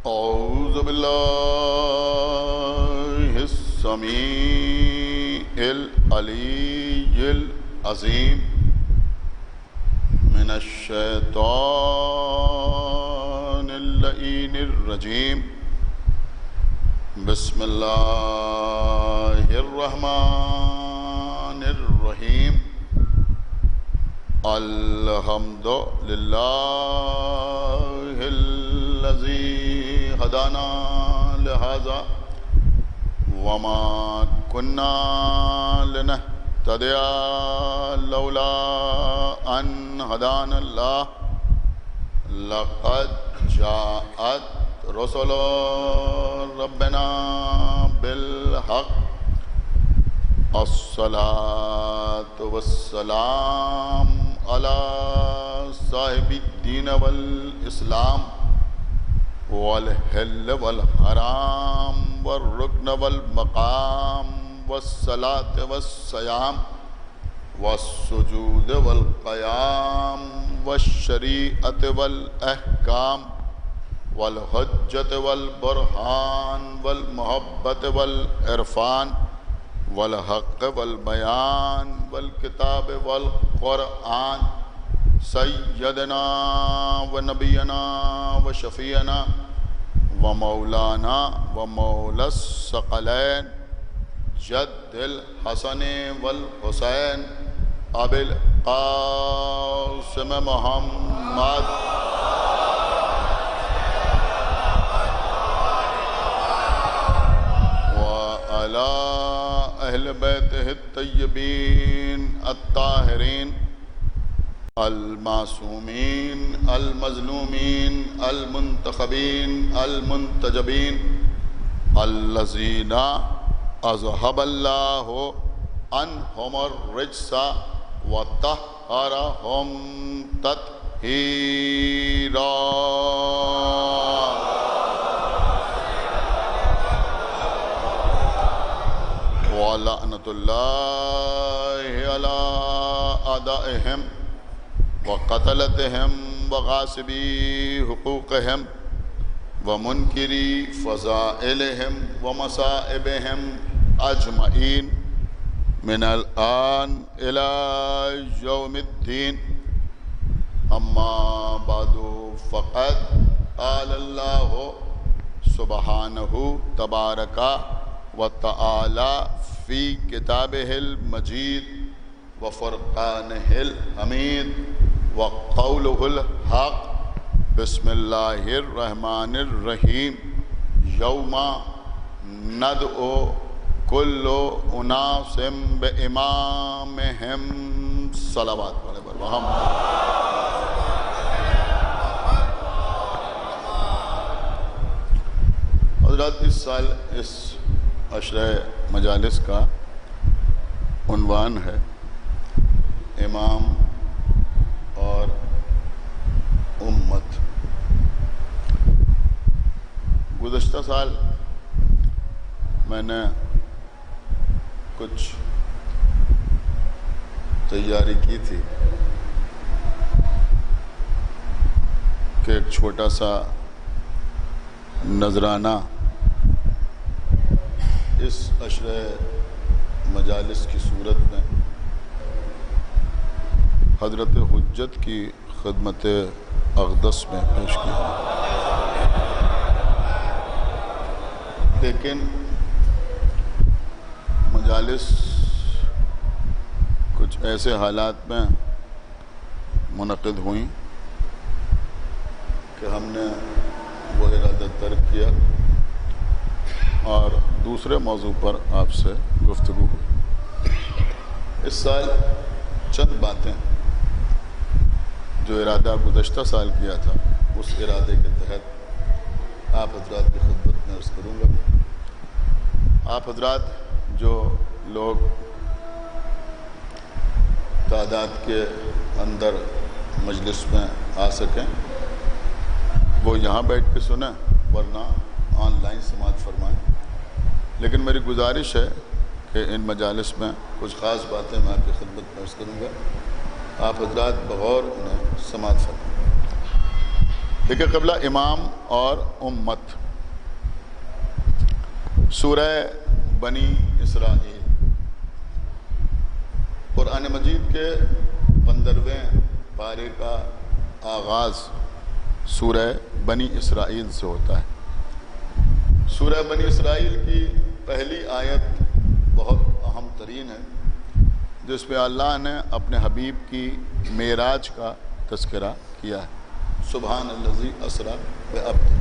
أعوذ بالله السميع العلي العظيم من الشيطان اللعين الرجيم. بسم الله الرحمن الرحيم. الحمد لله الذي هدانا لهذا وما كنا لنهتدي لولا أن هدانا الله. لقد جاءت رسل ربنا بالحق. الصلاة والسلام على صاحب الدين والإسلام والحل والحرام والركن والمقام والصلاة والصيام والسجود والقيام والشريعة والأحكام والحجة والبرهان والمحبة والعرفان والحق والبيان والكتاب والقرآن. سيدنا ونبينا وشفيعنا ومولانا ومولى الثقلين جد الحسن والحسين أبي القاسم محمد وعلى أهل بيته الطيبين الطاهرين المعصومين المظلومين المنتخبين المنتجبين الذين أذهب الله عنهم الرجس وطهرهم تطهيرا. ولعنة الله على أعدائهم وقتلتهم وغاصبي حقوقهم ومنكري فضائلهم ومصائبهم أجمعين من الآن إلى يوم الدين. أما بعد فقد قال الله سبحانه تبارك وتعالى في كتابه المجيد وفرقانه الحميد وقوله الحق. بسم الله الرحمن الرحيم. يوم ندعو كل أناس بإمامهم. صلوات علیہ محمد. حضرات، اس سال اس عشرہ مجالس کا عنوان ہے امام اور امت. گزشتہ سال میں نے کچھ تیاری کی تھی کہ ایک چھوٹا سا نذرانہ اس عشرہ مجالس کی صورت میں حضرت حجت کی خدمت اقدس میں پیش کیا. لیکن مجالس کچھ ایسے حالات میں منعقد ہوئیں کہ ہم نے وہ ارادہ ترک کیا اور دوسرے موضوع پر آپ سے گفتگو ہوئی. اس سال چند باتیں جو ارادہ گزشتہ سال کیا تھا اس ارادے کے تحت آپ حضرات کی خدمت میں عرض کروں گا. آپ حضرات جو لوگ تعداد کے اندر مجلس میں آ سکیں وہ یہاں بیٹھ کے سنیں، ورنہ آن لائن سماعت فرمائیں. لیکن میری گزارش ہے کہ ان مجالس میں کچھ خاص باتیں میں آپ کی خدمت میں عرض کروں گا. آپ حضرات بغور انہیں سماعت فرمائیں. دیکھیں قبلہ امام اور امت، سورہ بنی اسرائیل، قرآن مجید کے 15ویں پارے کا آغاز سورہ بنی اسرائیل سے ہوتا ہے۔ سورہ بنی اسرائیل کی پہلی آیت بہت اہم ترین ہے، جس پہ اللہ نے اپنے حبیب کی معراج کا تذکرہ کیا ہے۔ سبحان الذی اسریٰ بعبدہ۔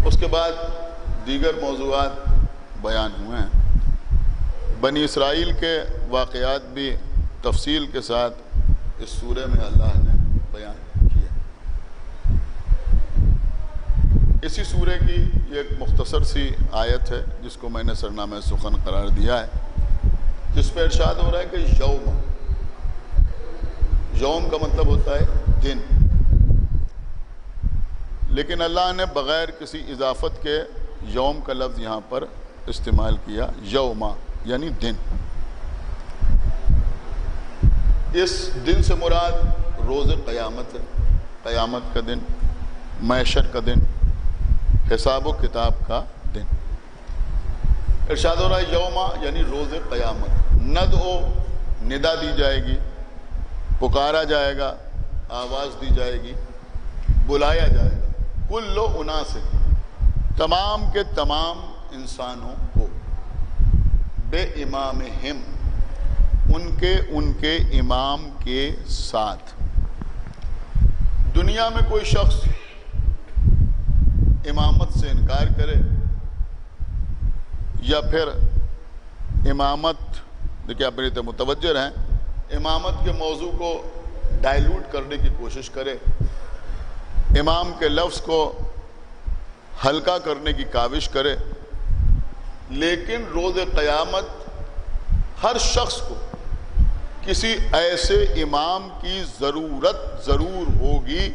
اس کے بعد دیگر موضوعات بیان ہوئے ہیں۔ بنی اسرائیل کے واقعات بھی تفصیل کے ساتھ اس سورہ میں اللہ نے بیان کیا۔ اسی سورہ کی یہ ایک مختصر سی آیت ہے جس کو میں نے سرنامہ سخن قرار دیا ہے، جس پہ ارشاد ہو رہا ہے کہ یوم، یوم کا مطلب ہوتا ہے دن، لیکن اللہ نے بغیر کسی اضافت کے یوم کا لفظ یہاں پر استعمال کیا، یوما یعنی دن۔ اس دن سے مراد روز قیامت ہے، قیامت کا دن، محشر کا دن، حساب و کتاب کا دن۔ ارشاد ہو رہا ہے یوما یعنی روز قیامت، ندعو ندا دی جائے گی، پکارا جائے گا، آواز دی جائے گی، بلایا جائے گا، کل اناس، تمام کے تمام انسانوں کو، بے امامہم، ان کے امام کے ساتھ۔ دنیا میں کوئی شخص امامت سے انکار کرے یا پھر امامت، دیکھیں آپ میری طرف متوجہ رہیں، امامت کے موضوع کو ڈائیلوٹ کرنے کی کوشش کرے، امام کے لفظ کو ہلکا کرنے کی کاوش کرے، لیکن روز قیامت ہر شخص کو کسی ایسے امام کی ضرورت ضرور ہوگی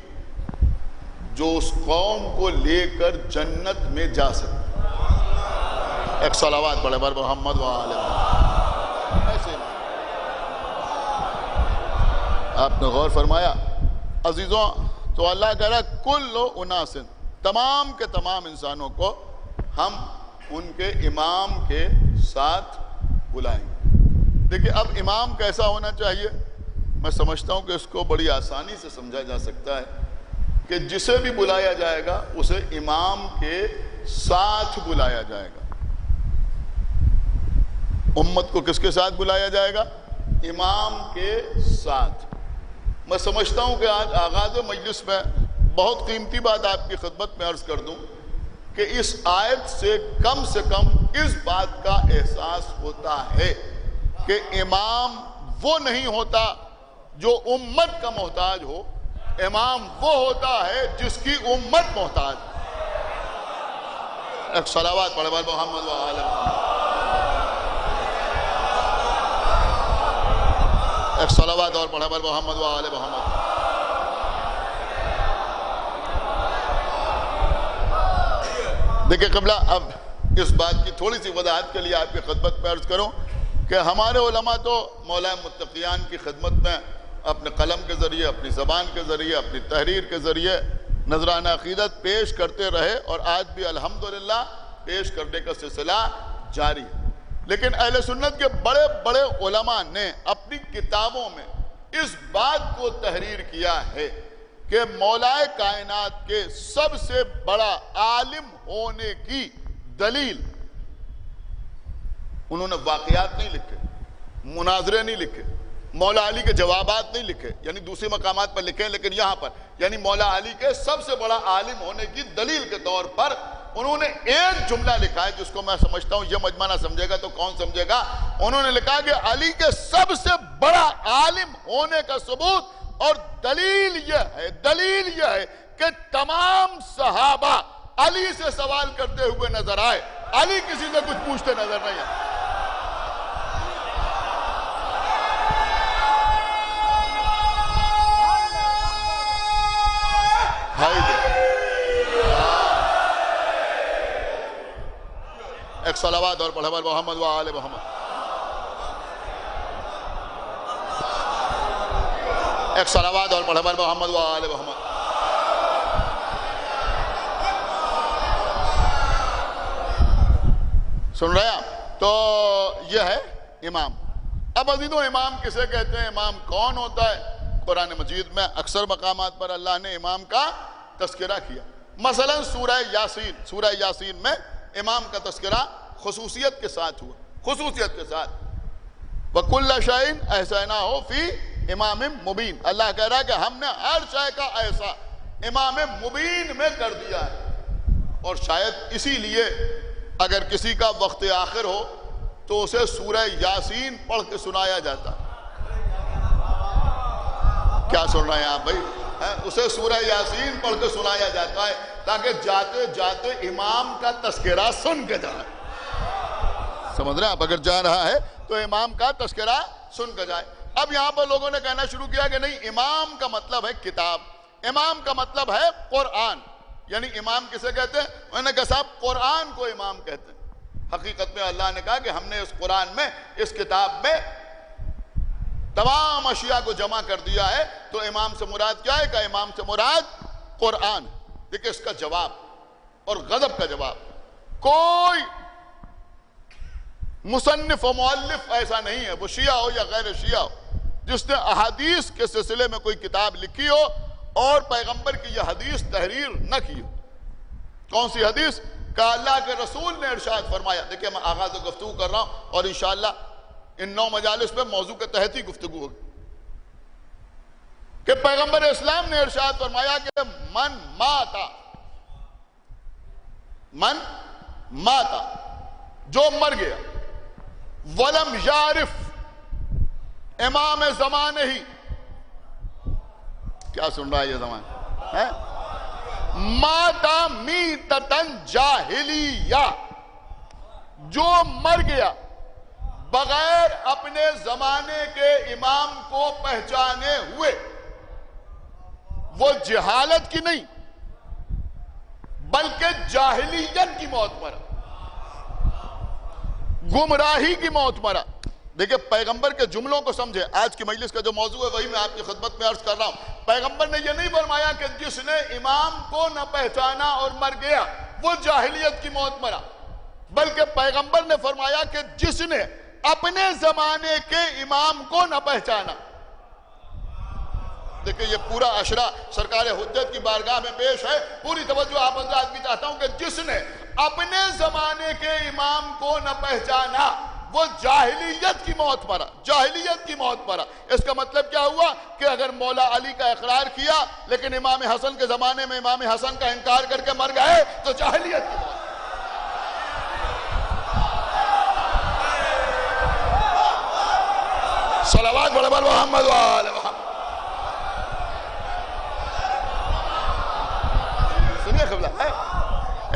جو اس قوم کو لے کر جنت میں جا سکے۔ ایک صلوات پڑھے بر محمد وآل محمد۔ ایسے آپ نے غور فرمایا عزیزوں، تو اللہ کہہ رہا ہے کل اناس، تمام کے تمام انسانوں کو ہم ان کے امام کے ساتھ بلائیں گے۔ دیکھیں اب امام کیسا ہونا چاہیے؟ میں سمجھتا ہوں کہ اس کو بڑی آسانی سے سمجھا جا سکتا ہے کہ جسے بھی بلایا جائے گا اسے امام کے ساتھ بلایا جائے گا۔ امت کو کس کے ساتھ بلایا جائے گا؟ امام کے ساتھ۔ میں سمجھتا ہوں کہ آج آغاز مجلس میں بہت قیمتی بات آپ کی خدمت میں عرض کر دوں کہ اس آیت سے کم اس بات کا احساس ہوتا ہے کہ امام وہ نہیں ہوتا جو امت کا محتاج ہو، امام وہ ہوتا ہے جس کی امت محتاج ہے۔ ایک صلوات پڑھے بر محمد وآل محمد۔ ایک صلوات اور پڑھے بر محمد وآل محمد۔ دیکھیں قبلہ، اب اس بات کی تھوڑی سی وضاحت کے لیے آپ کی خدمت میں عرض کروں کہ ہمارے علماء تو مولا متقیان کی خدمت میں اپنے قلم کے ذریعے، اپنی زبان کے ذریعے، اپنی تحریر کے ذریعے نذرانہ عقیدت پیش کرتے رہے اور آج بھی الحمدللہ پیش کرنے کا سلسلہ جاری ہے، لیکن اہل سنت کے بڑے بڑے علماء نے اپنی کتابوں میں اس بات کو تحریر کیا ہے کہ مولا کائنات کے سب سے بڑا عالم ہونے کی دلیل، انہوں نے واقعات نہیں لکھے، مناظرے نہیں لکھے، مولا علی کے جوابات نہیں لکھے، یعنی دوسری مقامات پر لکھے، لیکن یہاں پر یعنی مولا علی کے سب سے بڑا عالم ہونے کی دلیل کے طور پر انہوں نے ایک جملہ لکھا ہے جس کو میں سمجھتا ہوں یہ مجمع نہ سمجھے گا تو کون سمجھے گا۔ انہوں نے لکھا کہ علی کے سب سے بڑا عالم ہونے کا ثبوت اور دلیل یہ ہے کہ تمام صحابہ علی سے سوال کرتے ہوئے نظر آئے، علی کسی سے کچھ پوچھتے نظر نہیں آئے۔ ایک صلوات اور پڑھے بر محمد وآل محمد۔ ایک صلوات اور پڑھے بر محمد وآل محمد۔ سن رہے ہیں؟ تو یہ ہے امام. اب عزیزوں امام کسے کہتے ہیں؟ امام کون ہوتا ہے؟ قرآن مجید میں اکثر مقامات پر اللہ نے امام کا تذکرہ کیا. مثلا سورہ یاسین میں امام کا تذکرہ خصوصیت کے ساتھ ہوا، خصوصیت کے ساتھ. وَكُلَّ شَيْءٍ أَحْصَيْنَاهُ فِي إِمَامٍ مُبِينٍ. اللہ کہہ رہا ہے کہ ہم نے ہر شے کا ایسا امام مبین میں کر دیا ہے. اور شاید اسی لیے اگر کسی کا وقت آخر ہو تو اسے سورہ یاسین پڑھ کے سنایا جاتا ہے. کیا سن رہے ہیں آپ بھائی؟ اسے سورہ یاسین پڑھ کے سنایا جاتا ہے تاکہ جاتے جاتے امام کا تذکرہ سن کے جائے. سمجھ رہے ہیں آپ؟ اگر جا رہا ہے تو امام کا تذکرہ سن کے جائے. اب یہاں پر لوگوں نے کہنا شروع کیا کہ نہیں، امام کا مطلب ہے کتاب، امام کا مطلب ہے قرآن. یعنی امام کسے کہتے ہیں؟ انہوں نے کہا صاحب قرآن کو امام کہتے ہیں. حقیقت میں اللہ نے کہا کہ ہم نے اس قرآن میں، اس کتاب میں تمام اشیاء کو جمع کر دیا ہے. تو امام سے مراد کیا ہے؟ کہ امام سے مراد قرآن. دیکھیں اس کا جواب اور غضب کا جواب. کوئی مصنف و مؤلف ایسا نہیں ہے، وہ شیعہ ہو یا غیر شیعہ ہو، جس نے احادیث کے سلسلے میں کوئی کتاب لکھی ہو اور پیغمبر کی یہ حدیث تحریر نہ کی ہو. کون سی حدیث؟ کہ اللہ کے رسول نے ارشاد فرمایا. دیکھیں میں آغاز گفتگو کر رہا ہوں اور انشاءاللہ ان 9 مجالس پہ موضوع کے تحت ہی گفتگو ہوگی کہ پیغمبر اسلام نے ارشاد فرمایا کہ من ماتا جو مر گیا ولم یعرف امام زمانے ہی. کیا سن رہا ہے یہ زمانہ؟ ماتا میتتن جاہلیہ، جو مر گیا بغیر اپنے زمانے کے امام کو پہچانے ہوئے، وہ جہالت کی نہیں بلکہ جاہلیت کی موت مرا، گمراہی کی موت مرا. دیکھیں پیغمبر کے جملوں کو سمجھے. آج کی مجلس کا جو موضوع ہے وہی میں آپ کی خدمت میں عرض کر رہا ہوں. پیغمبر نے یہ نہیں فرمایا کہ جس نے امام کو نہ پہچانا اور مر گیا وہ جاہلیت کی موت مرا، بلکہ پیغمبر نے فرمایا کہ جس نے اپنے زمانے کے امام کو نہ پہچانا. دیکھیں یہ پورا عشرہ سرکار حجت کی بارگاہ میں پیش ہے. پوری توجہ آپ حضرات کی چاہتا ہوں کہ جس نے اپنے زمانے کے امام کو نہ پہچانا وہ جاہلیت کی موت مرا، جاہلیت کی موت مرا. اس کا مطلب کیا ہوا کہ اگر مولا علی کا اقرار کیا لیکن امام حسن کے زمانے میں امام حسن کا انکار کر کے مر گئے تو جاہلیت کی موت. صلوات بڑھ بڑھ محمد وآل محمد. سنیے قبلہ ہے،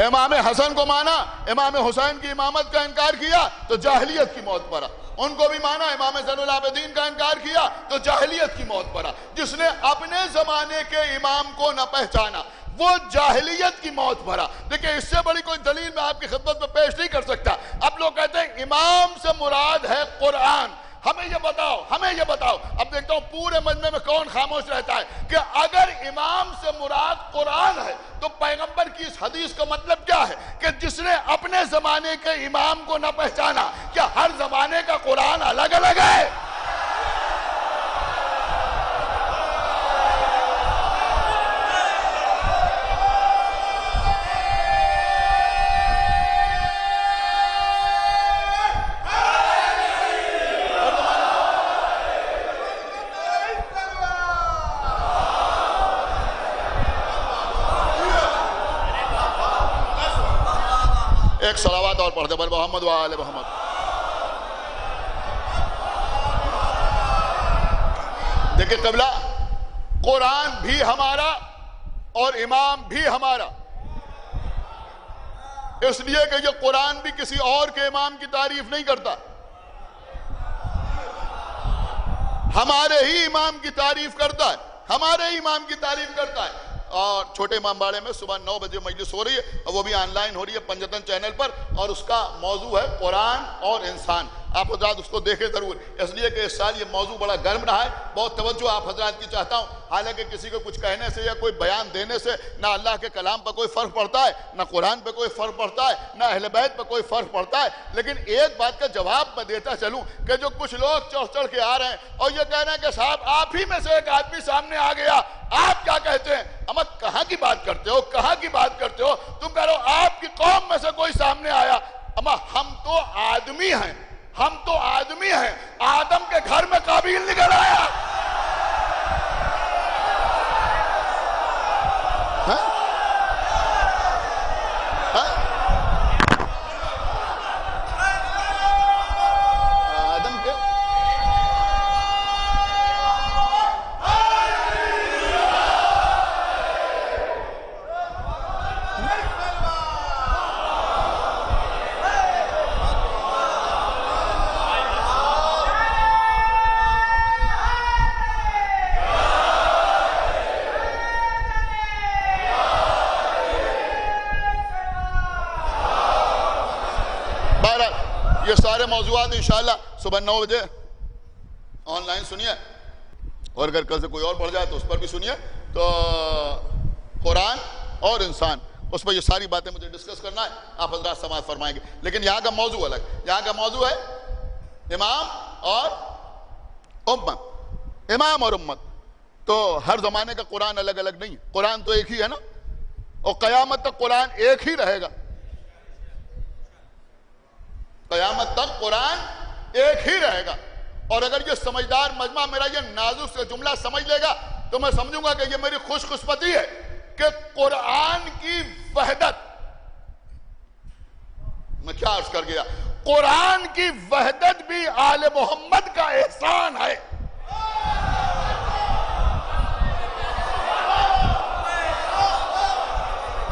امام حسن کو مانا، امام حسین کی امامت کا انکار کیا تو جاہلیت کی موت پڑا. ان کو بھی مانا، امام زین العابدین کا انکار کیا تو جاہلیت کی موت پڑا. جس نے اپنے زمانے کے امام کو نہ پہچانا وہ جاہلیت کی موت پڑا. دیکھیں اس سے بڑی کوئی دلیل میں آپ کی خدمت میں پیش نہیں کر سکتا. اب لوگ کہتے ہیں امام سے مراد ہے قرآن. ہمیں یہ بتاؤ. اب دیکھتا ہوں پورے مجمع میں کون خاموش رہتا ہے کہ اگر امام سے مراد قرآن ہے تو پیغمبر کی اس حدیث کا مطلب کیا ہے کہ جس نے اپنے زمانے کے امام کو نہ پہچانا. کیا ہر زمانے کا قرآن الگ الگ ہے؟ ایک صلوات اور پڑھ دے بر محمد وآل محمد. دیکھیں قبلہ، قرآن بھی ہمارا اور امام بھی ہمارا. اس لیے کہ یہ قرآن بھی کسی اور کے امام کی تعریف نہیں کرتا، ہمارے ہی امام کی تعریف کرتا ہے، ہمارے ہی امام کی تعریف کرتا ہے. اور چھوٹے امام باڑے میں صبح 9 بجے مجلس ہو رہی ہے اور وہ بھی آن لائن ہو رہی ہے پنجتن چینل پر، اور اس کا موضوع ہے قرآن اور انسان. آپ حضرات اس کو دیکھیں ضرور، اس لیے کہ اس سال یہ موضوع بڑا گرم رہا ہے، بہت توجہ آپ حضرات کی چاہتا ہوں۔ حالانکہ کسی کو کچھ کہنے سے یا کوئی بیان دینے سے نہ اللہ کے کلام پر کوئی فرق پڑتا ہے، نہ قرآن پہ کوئی فرق پڑتا ہے، نہ اہل بیت پہ کوئی فرق پڑتا ہے، لیکن ایک بات کا جواب میں دیتا چلوں کہ جو کچھ لوگ چڑھ کے آ رہے ہیں اور یہ کہہ رہے ہیں کہ صاحب آپ ہی میں سے ایک آدمی سامنے آ گیا، آپ کیا کہتے ہیں؟ اما کہاں کی بات کرتے ہو، کہاں کی بات کرتے ہو؟ تم کہہ رہے ہو آپ کی قوم میں سے کوئی سامنے آیا۔ اما ہم تو آدمی ہیں، ہم تو آدمی ہیں، آدم کے گھر میں قابیل نکل آیا۔ آدم کے یہ سارے موضوعات انشاءاللہ صبح 9 بجے آن لائن سنیے، اور اگر کل سے کوئی اور پڑھ جائے تو اس پر بھی سنیے۔ تو قرآن اور انسان، اس پر یہ ساری باتیں مجھے ڈسکس کرنا ہے، آپ حضرات سماعت فرمائیں گے، لیکن یہاں کا موضوع الگ۔ یہاں کا موضوع ہے امام اور امت۔ امام اور امت تو ہر زمانے کا قرآن الگ الگ نہیں ہے، قرآن تو ایک ہی ہے نا، اور قیامت تک قرآن ایک ہی رہے گا۔ قیامت تک قرآن ایک ہی رہے گا، اور اگر یہ سمجھدار مجمع میرا یہ نازک سے جملہ سمجھ لے گا تو میں سمجھوں گا کہ یہ میری خوش قسمتی ہے کہ قرآن کی وحدت، میں کیا عرض کر گیا، قرآن کی وحدت بھی آل محمد کا احسان ہے۔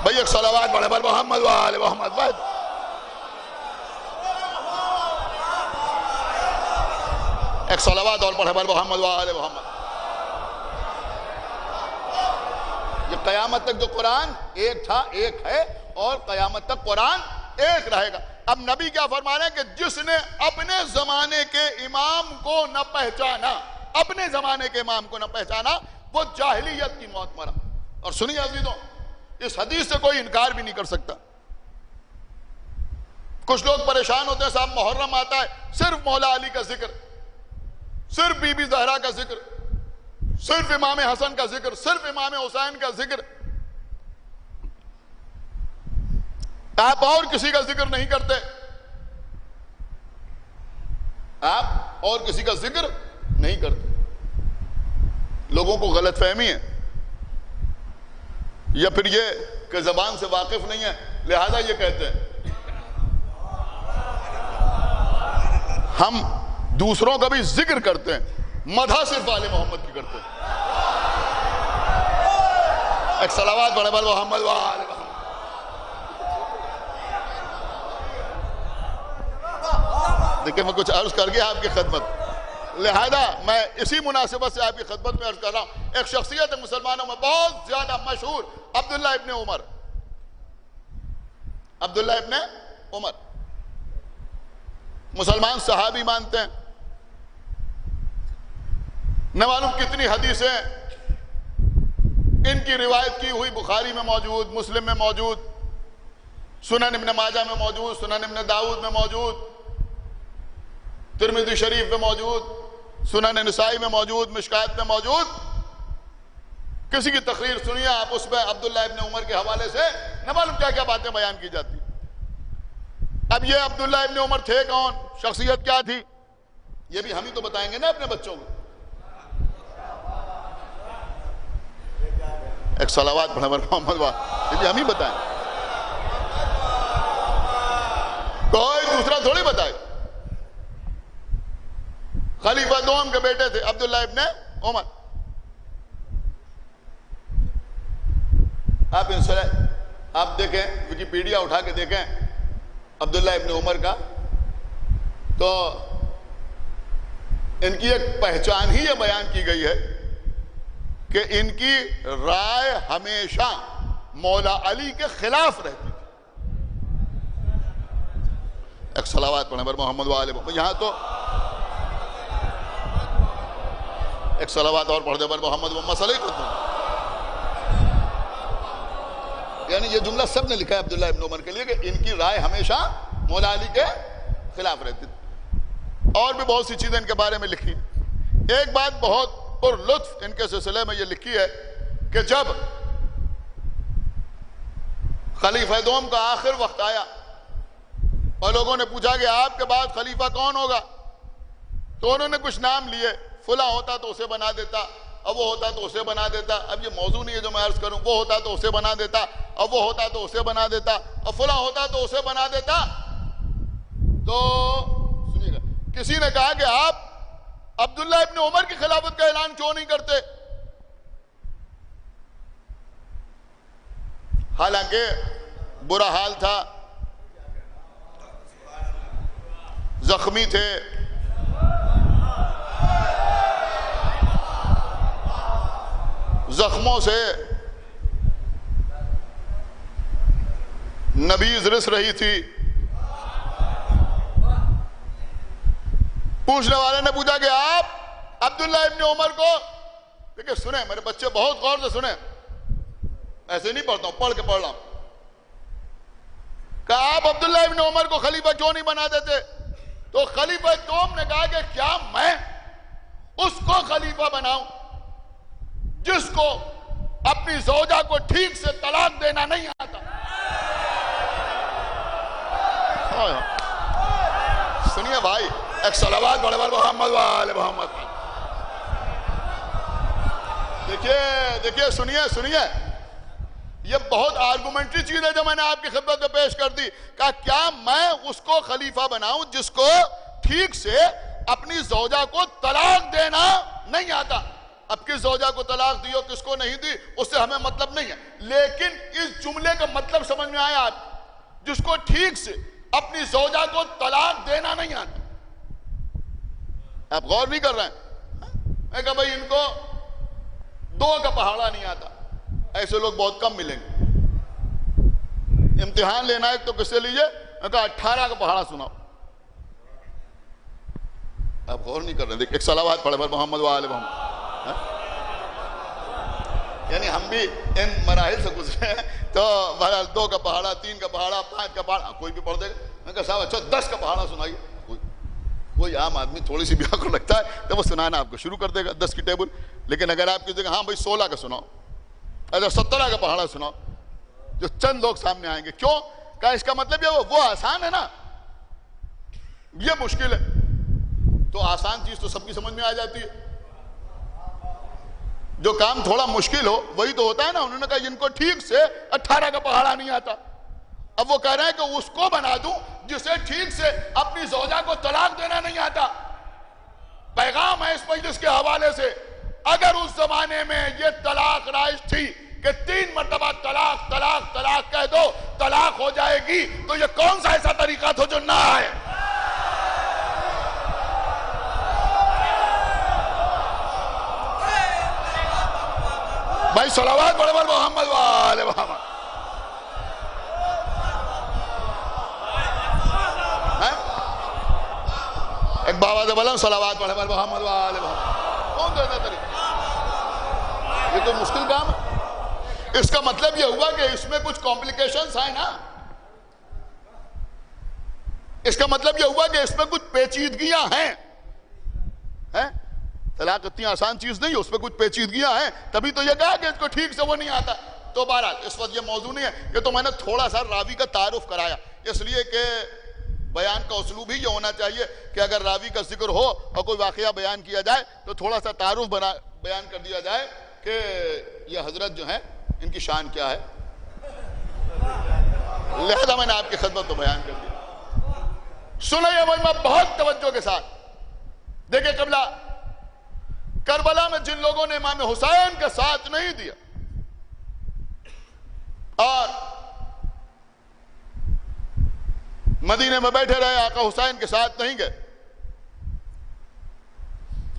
بھئی ایک صلوات پڑھے بر محمد و آل محمد۔ وحد ایک صلوات اور پڑھے بر محمد و آل محمد۔ یہ قیامت تک جو قرآن ایک تھا، ایک ہے، اور قیامت تک قرآن ایک رہے گا۔ اب نبی کیا فرما رہے ہیں کہ جس نے اپنے زمانے کے امام کو نہ پہچانا، اپنے زمانے کے امام کو نہ پہچانا، وہ جاہلیت کی موت مرا۔ اور سنیے عزیزوں، اس حدیث سے کوئی انکار بھی نہیں کر سکتا۔ کچھ لوگ پریشان ہوتے ہیں، صاحب محرم آتا ہے، صرف مولا علی کا ذکر، صرف بی بی زہرا کا ذکر، صرف امام حسن کا ذکر، صرف امام حسین کا ذکر، آپ اور کسی کا ذکر نہیں کرتے، آپ اور کسی کا ذکر نہیں کرتے۔ لوگوں کو غلط فہمی ہے، یا پھر یہ کہ زبان سے واقف نہیں ہے، لہذا یہ کہتے ہیں ہم دوسروں کا بھی ذکر کرتے ہیں، مدح صرف آل محمد کی کرتے ہیں۔ ایک صلوات پڑھے بر محمد و آل محمد۔ دیکھیں میں کچھ عرض کر گیا آپ کی خدمت، لہذا میں اسی مناسبت سے آپ کی خدمت میں عرض کر رہا ہوں۔ ایک شخصیت مسلمانوں میں بہت زیادہ مشہور، عبداللہ ابن عمر۔ عبداللہ ابن عمر مسلمان صحابی مانتے ہیں، نہ معلوم کتنی حدیثیں ان کی روایت کی ہوئی بخاری میں موجود، مسلم میں موجود، سنن ابن ماجہ میں موجود، سنن ابن داؤد میں موجود، ترمذی شریف میں موجود، سنن نسائی میں موجود، مشکات میں موجود۔ کسی کی تقریر سنیے آپ، اس میں عبداللہ ابن عمر کے حوالے سے نہ معلوم کیا کیا باتیں بیان کی جاتی۔ اب یہ عبداللہ ابن عمر تھے کون، شخصیت کیا تھی، یہ بھی ہم ہی تو بتائیں گے نا اپنے بچوں کو۔ ایک صلوات پڑھے بر محمد، یہ بھی ہم ہی بتائیں، کوئی دوسرا تھوڑی بتائے۔ خلیفہ دوم کے بیٹے تھے عبداللہ ابن عمر۔ آپ دیکھیں ویکیپیڈیا اٹھا کے دیکھیں عبداللہ ابن عمر کا، تو ان کی ایک پہچان ہی یہ بیان کی گئی ہے کہ ان کی رائے ہمیشہ مولا علی کے خلاف رہتی تھی۔ ایک صلوات پڑھیں بر محمد والے محمد. یہاں تو ایک صلوات اور پڑھ دے بر محمد محمد صلی اللہ علیہ وسلم. یعنی یہ جملہ سب نے لکھا ہے عبداللہ ابن عمر کے لیے کہ ان کی رائے ہمیشہ مولا علی کے خلاف رہتی تھی. اور بھی بہت سی چیزیں ان کے بارے میں لکھی. ایک بات بہت پر لطف ان کے سلسلے میں یہ لکھی ہے کہ جب خلیفہ دوم کا آخر وقت آیا اور لوگوں نے پوچھا کہ آپ کے بعد خلیفہ کون ہوگا، تو انہوں نے کچھ نام لیے. فلاں ہوتا تو اسے بنا دیتا، اب وہ ہوتا تو اسے بنا دیتا. اب یہ موضوع نہیں ہے جو میں عرض کروں. وہ ہوتا تو اسے بنا دیتا، اب وہ ہوتا تو اسے بنا دیتا، اب فلاں ہوتا تو اسے بنا دیتا. تو سنیے گا، کسی نے کہا کہ آپ عبداللہ ابن عمر کی خلافت کا اعلان کیوں نہیں کرتے؟ حالانکہ برا حال تھا، زخمی تھے، زخموں سے نبیذ رس رہی تھی. پوچھنے والے نے پوچھا کہ آپ عبداللہ ابن عمر کو، دیکھیں سنیں میرے بچے بہت غور سے سنیں، ایسے نہیں پڑھتا ہوں، پڑھ کے پڑھ رہا ہوں. کہ آپ عبداللہ ابن عمر کو خلیفہ کیوں نہیں بنا دیتے؟ تو خلیفہ دوم نے کہا کہ کیا میں اس کو خلیفہ بناؤں جس کو اپنی زوجہ کو ٹھیک سے طلاق دینا نہیں آتا؟ سنیے بھائی، ایک صلوات پڑھے بر محمد والے محمد. دیکھیے سنیے یہ بہت آرگومنٹری چیز ہے جو میں نے آپ کی خدمت میں پیش کر دی. کہ کیا میں اس کو خلیفہ بناؤں جس کو ٹھیک سے اپنی زوجہ کو طلاق دینا نہیں آتا؟ اب کس زوجہ کو طلاق دی ہو کس کو نہیں دی اس سے ہمیں مطلب نہیں ہے، لیکن اس جملے کا مطلب سمجھ میں آیا آپ؟ جس کو ٹھیک سے اپنی زوجہ کو طلاق دینا نہیں آتا. آپ غور نہیں کر رہے ہیں. میں کہا بھائی ان کو 2 کا پہاڑا نہیں آتا. ایسے لوگ بہت کم ملیں گے. امتحان لینا ہے تو کس سے لیجئے؟ میں کہا 18 کا پہاڑا سناؤ. آپ غور نہیں کر رہے ہیں. دیکھ ایک صلوات پڑھے بر محمد وآل محمد. یعنی ہم بھی ان مراحل سے گزرے ہیں تو بہرحال 2 کا پہاڑا، 3 کا پہاڑا، 5 کا پہاڑا کوئی بھی پڑھ دے گا. میں کہا صاحب اچھا 10 کا پہاڑا سنائیے. کوئی عام آدمی تھوڑی سی بھی عقل رکھتا ہے تو وہ سنانا آپ کو شروع کر دے گا 10 کی ٹیبل. لیکن اگر آپ کسی ہاں بھائی 16 کا سناؤ، اچھا 17 کا پہاڑا سناؤ، جو چند لوگ سامنے آئیں گے. کیوں؟ کہ اس کا مطلب یہ وہ آسان ہے نا، یہ مشکل ہے. تو آسان چیز تو سب کی سمجھ میں آ جاتی ہے. جو کام تھوڑا مشکل ہو وہی تو ہوتا ہے نا. انہوں نے کہا جن کو ٹھیک سے 18 کا پہاڑا نہیں آتا. اب وہ کہہ رہے ہیں کہ اس کو بنا دوں جسے ٹھیک سے اپنی زوجہ کو طلاق دینا نہیں آتا. پیغام ہے اس مجلس کے حوالے سے، اگر اس زمانے میں یہ طلاق رائج تھی کہ 3 مرتبہ طلاق طلاق طلاق کہہ دو طلاق ہو جائے گی، تو یہ کون سا ایسا طریقہ تھا جو نہ آئے؟ بھائی صلوات پڑھے بر محمد وآل محمد. ایک بابا سے بولم صلوات پڑھے بر محمد وآل محمد. کون دیتا طریقہ؟ یہ تو مشکل کام ہے. اس کا مطلب یہ ہوا کہ اس میں کچھ کمپلیکیشنز آئے نا. اس کا مطلب یہ ہوا کہ اس میں کچھ پیچیدگیاں ہیں. طلاق اتنی آسان چیز نہیں ہے، اس میں کچھ پیچیدگیاں ہیں. تبھی تو یہ کہا کہ اس کو ٹھیک سے وہ نہیں آتا. تو بہرحال اس وقت یہ موضوع نہیں ہے. یہ تو میں نے تھوڑا سا راوی کا تعارف کرایا، اس لیے کہ بیان کا اسلوب ہی یہ ہونا چاہیے کہ اگر راوی کا ذکر ہو اور کوئی واقعہ بیان کیا جائے تو تھوڑا سا تعارف بیان کر دیا جائے کہ یہ حضرت جو ہیں ان کی شان کیا ہے. لہذا میں نے آپ کی خدمت کو بیان کر دیا. سنیں مجمع بہت توجہ کے ساتھ. دیکھیں قبلہ کربلا میں جن لوگوں نے امام حسین کا ساتھ نہیں دیا اور مدینے میں بیٹھے رہے، آقا حسین کے ساتھ نہیں گئے،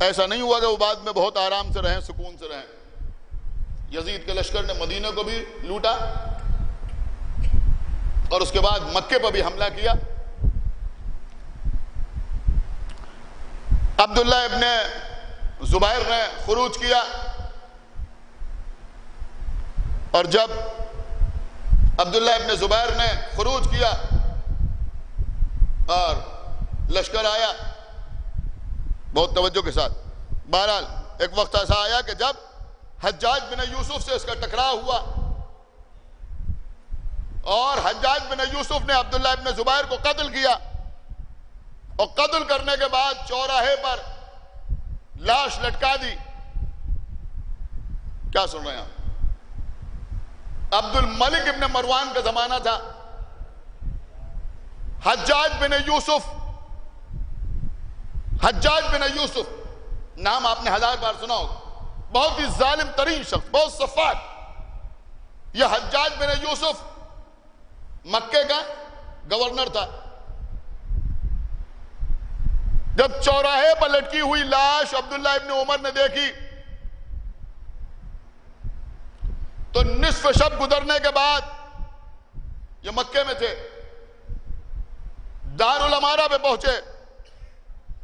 ایسا نہیں ہوا کہ وہ بعد میں بہت آرام سے رہیں، سکون سے رہیں. یزید کے لشکر نے مدینے کو بھی لوٹا اور اس کے بعد مکے پر بھی حملہ کیا. عبداللہ ابن زبیر نے خروج کیا، اور جب عبداللہ ابن زبیر نے خروج کیا اور لشکر آیا، بہت توجہ کے ساتھ، بہرحال ایک وقت ایسا آیا کہ جب حجاج بن یوسف سے اس کا ٹکراؤ ہوا، اور حجاج بن یوسف نے عبداللہ ابن زبیر کو قتل کیا، اور قتل کرنے کے بعد چوراہے پر لاش لٹکا دی۔ کیا سن رہے ہیں آپ؟ عبد الملک ابن مروان کا زمانہ تھا، حجاج بن یوسف، حجاج بن یوسف نام آپ نے 1000 بار سنا ہوگا، بہت ہی ظالم ترین شخص، بہت سفاک۔ یہ حجاج بن یوسف مکے کا گورنر تھا۔ جب چوراہے پر لٹکی ہوئی لاش عبداللہ ابن عمر نے دیکھی تو نصف شب گزرنے کے بعد، یہ مکے میں تھے، دارالامارہ پہ پہنچے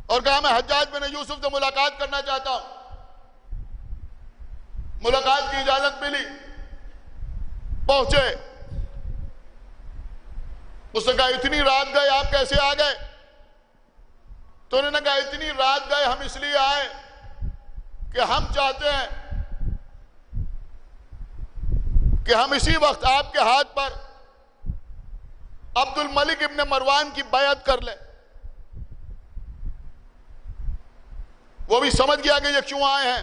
اور کہا میں حجاج بن یوسف سے ملاقات کرنا چاہتا ہوں۔ ملاقات کی اجازت ملی، پہنچے، اس نے کہا اتنی رات گئے آپ کیسے آ گئے؟ تو انہوں نے کہا اتنی رات گئے ہم اس لیے آئے کہ ہم چاہتے ہیں کہ ہم اسی وقت آپ کے ہاتھ پر عبد الملک ابن مروان کی بیعت کر لیں۔ وہ بھی سمجھ گیا کہ یہ کیوں آئے ہیں،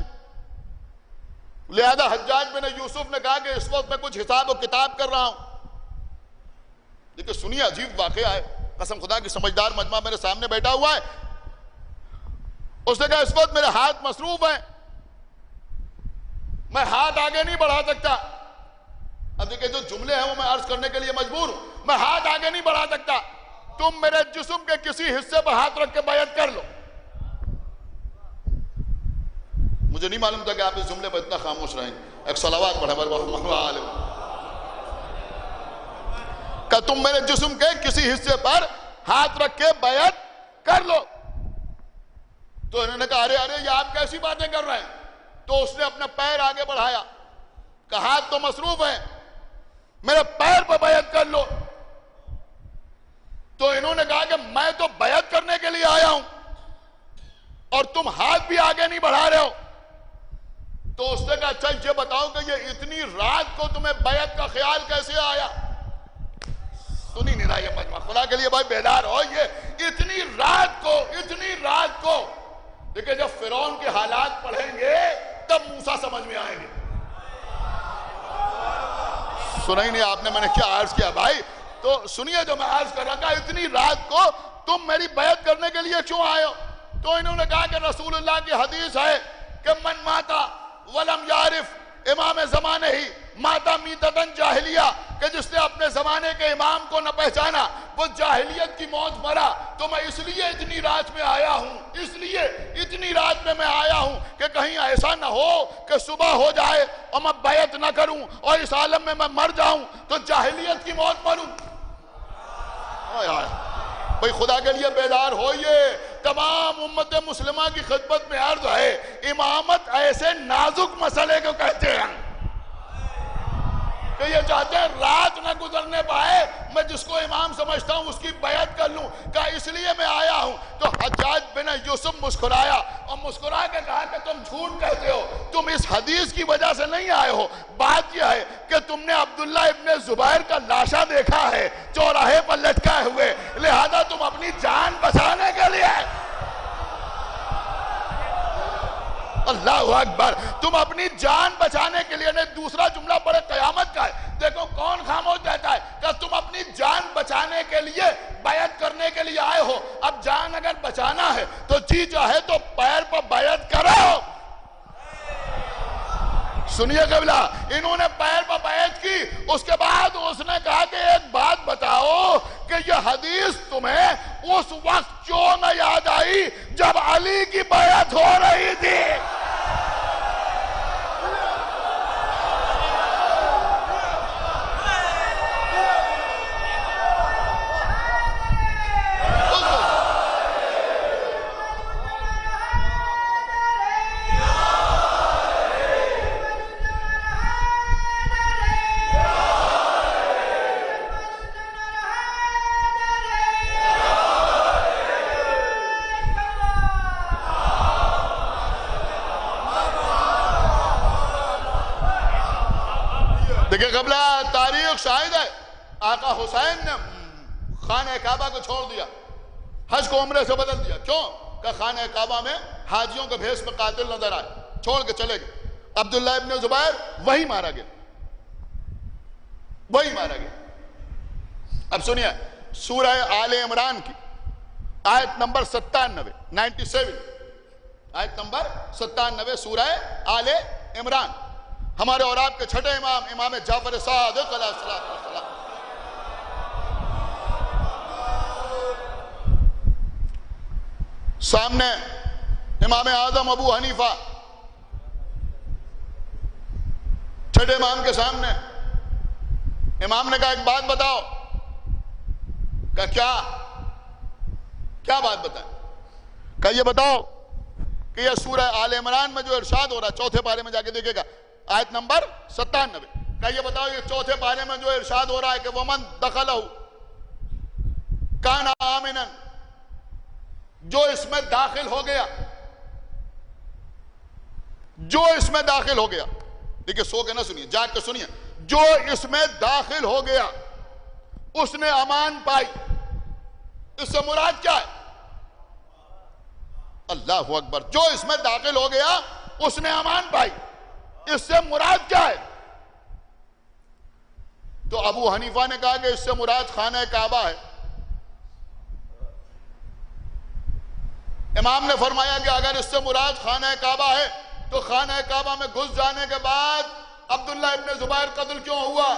لہذا حجاج بن یوسف نے کہا کہ اس وقت میں کچھ حساب و کتاب کر رہا ہوں۔ لیکن سنیے، عجیب واقعہ ہے، قسم خدا کی سمجھدار مجمع میرے سامنے بیٹھا ہوا ہے۔ اس نے کہا اس وقت میرے ہاتھ مصروف ہیں، میں ہاتھ آگے نہیں بڑھا سکتا۔ اب دیکھیں جو جملے ہیں وہ میں عرض کرنے کے لیے مجبور ہوں، میں ہاتھ آگے نہیں بڑھا سکتا، تم میرے جسم کے کسی حصے پر ہاتھ رکھ کے بیعت کر لو۔ مجھے نہیں معلوم تھا کہ آپ اس جملے پر اتنا خاموش رہیں۔ ایک صلوات پڑھیں کہ تم میرے جسم کے کسی حصے پر ہاتھ رکھ کے بیعت کر لو۔ تو انہوں نے کہا ارے یہ آپ کیسی باتیں کر رہے ہیں؟ تو اس نے اپنا پیر آگے بڑھایا، کہا ہاتھ تو مصروف ہے، میرے پیر پر بیعت کر لو۔ تو انہوں نے کہا کہ میں تو بیعت کرنے کے لیے آیا ہوں اور تم ہاتھ بھی آگے نہیں بڑھا رہے ہو۔ تو اس نے کہا اچھا یہ بتاؤ کہ یہ اتنی رات کو تمہیں بیعت کا خیال کیسے آیا؟ سنی نہیں رہا یہ مجمع، خدا کے لیے بھائی بیدار ہو۔ یہ اتنی رات کو دیکھیں جب فرعون کے حالات پڑھیں گے تب موسیٰ سمجھ میں آئیں گے۔ سنا ہی نہیں آپ نے میں نے کیا عرض کیا بھائی؟ تو سنیے جو میں عرض کر رہا تھا، اتنی رات کو تم میری بیعت کرنے کے لیے کیوں آئے ہو؟ تو انہوں نے کہا کہ رسول اللہ کی حدیث ہے کہ من ماتا ولم یعرف امام زمانے ہی ماتا میتتن جاہلیہ، کہ جس نے اپنے زمانے کے امام کو نہ پہچانا وہ جاہلیت کی موت مرا۔ تو میں اس لیے اتنی رات میں آیا ہوں کہ کہیں ایسا نہ ہو کہ صبح ہو جائے اور میں بیعت نہ کروں اور اس عالم میں مر جاؤں تو جاہلیت کی موت مروں۔ بھئی خدا کے لیے بیدار ہوئیے، تمام امت مسلمہ کی خدمت میں عرض ہے، امامت ایسے نازک مسئلے کو کہتے ہیں کہ یہ چاہتے ہیں رات نہ گزرنے پائے میں جس کو امام سمجھتا ہوں اس کی بیعت کر لوں۔ کہا اس لیے میں آیا ہوں۔ تو حجاج بن یوسف مسکرایا اور مسکرا کے کہا کہ تم جھوٹ کہتے ہو، تم اس حدیث کی وجہ سے نہیں آئے ہو، بات یہ ہے کہ تم نے عبداللہ ابن زبیر کا لاشا دیکھا ہے چوراہے پر لٹکائے ہوئے، لہذا تم اپنی جان بچانے کے لیے، اللہ اکبر، تم اپنی جان بچانے کے لیے، نہیں دوسرا جملہ بڑے قیامت کا ہے، دیکھو کون خاموش رہتا ہے کہ تم اپنی جان بچانے کے لیے بیعت کرنے کے لیے آئے ہو۔ اب جان اگر بچانا ہے تو جی چاہے تو پیر پر بیعت کرو۔ سنیے قبلہ، انہوں نے پیر پر بیعت کی، اس کے بعد اس نے کہا کہ ایک بات بتاؤ کہ یہ حدیث تمہیں اس وقت کیوں نہ یاد آئی جب علی کی بیعت ہو رہی تھی؟ آقا حسین نے خانہ کعبہ کو چھوڑ دیا، حج کو عمرے سے بدل دیا. کیوں؟ کہ خانہ کعبہ میں حاجیوں کے بھیس میں قاتل نظر آئے، چھوڑ کے چلے گئے. عبداللہ ابن زبیر وہی مارا گیا، وہی مارا گیا. اب سنیے سورہ آل عمران کی آیت نمبر 97 آیت نمبر 97 سورہ آل عمران. ہمارے اور آپ کے چھٹے امام، امام جعفر صادق علیہ السلام. سامنے امام اعظم ابو حنیفہ، چھٹے امام کے سامنے امام نے کہا ایک بات بتاؤ. کہا کیا بات بتائیں؟ کہا یہ بتاؤ کہ یہ سورہ آل عمران میں جو ارشاد ہو رہا ہے، چوتھے پارے میں جا کے دیکھے گا آیت نمبر 97. کہا یہ بتاؤ یہ چوتھے پارے میں جو ارشاد ہو رہا ہے کہ وَمَن دَخَلَهُ كَانَ آمِنًا، جو اس میں داخل ہو گیا، جو اس میں داخل ہو گیا، دیکھیں سو کے نہ سنیے، جاگ کے سنیے، جو اس میں داخل ہو گیا اس نے امان پائی. اس سے مراد کیا ہے؟ اللہ اکبر. جو اس میں داخل ہو گیا اس نے امان پائی، اس سے مراد کیا ہے؟ تو ابو حنیفہ نے کہا کہ اس سے مراد خانہ کعبہ ہے. امام نے فرمایا کہ اگر اس سے مراد خانہ کعبہ ہے تو خانہ کعبہ میں گھس جانے کے بعد عبداللہ ابن زبیر قتل کیوں ہوا؟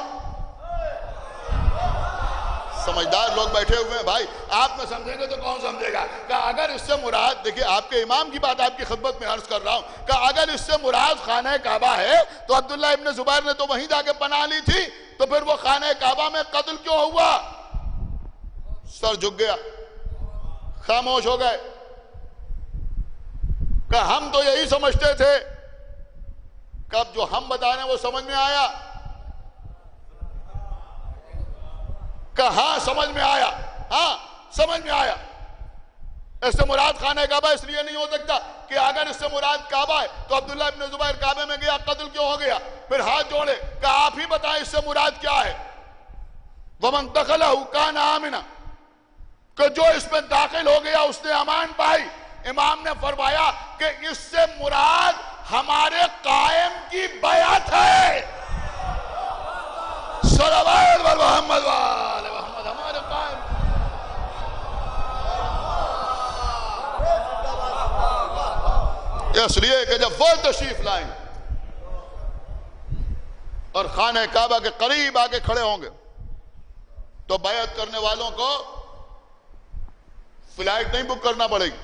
سمجھدار لوگ بیٹھے ہوئے ہیں بھائی، آپ میں سمجھیں گے تو کون سمجھے گا؟ کہ اگر اس سے مراد، دیکھیں آپ کے امام کی بات آپ کی خدمت میں عرض کر رہا ہوں، کہ اگر اس سے مراد خانہ کعبہ ہے تو عبداللہ ابن زبیر نے تو وہیں جا کے پناہ لی تھی، تو پھر وہ خانہ کعبہ میں قتل کیوں ہوا؟ سر جھک گیا، خاموش ہو گئے. کہ ہم تو یہی سمجھتے تھے. کب جو ہم بتا رہے ہیں وہ سمجھ میں آیا؟ کہ ہاں سمجھ میں آیا، ہاں سمجھ میں آیا. اس سے مراد خانہ کعبہ اس لیے نہیں ہو سکتا کہ اگر اس سے مراد کعبہ ہے تو عبداللہ ابن زبیر کعبے میں گیا، قتل کیوں ہو گیا؟ پھر ہاتھ جوڑے کہ آپ ہی بتائیں اس سے مراد کیا ہے؟ وَمَن دَخَلَهُ كَانَ آمِنًا، کہ جو اس میں داخل ہو گیا اس نے امان پائی. امام نے فرمایا کہ اس سے مراد ہمارے قائم کی بیعت ہے. صلوات محمد وآل محمد. ہمارے قائم اس لیے کہ جب وہ تشریف لائیں اور خانہ کعبہ کے قریب آ کے کھڑے ہوں گے تو بیعت کرنے والوں کو فلائٹ نہیں بک کرنا پڑے گی،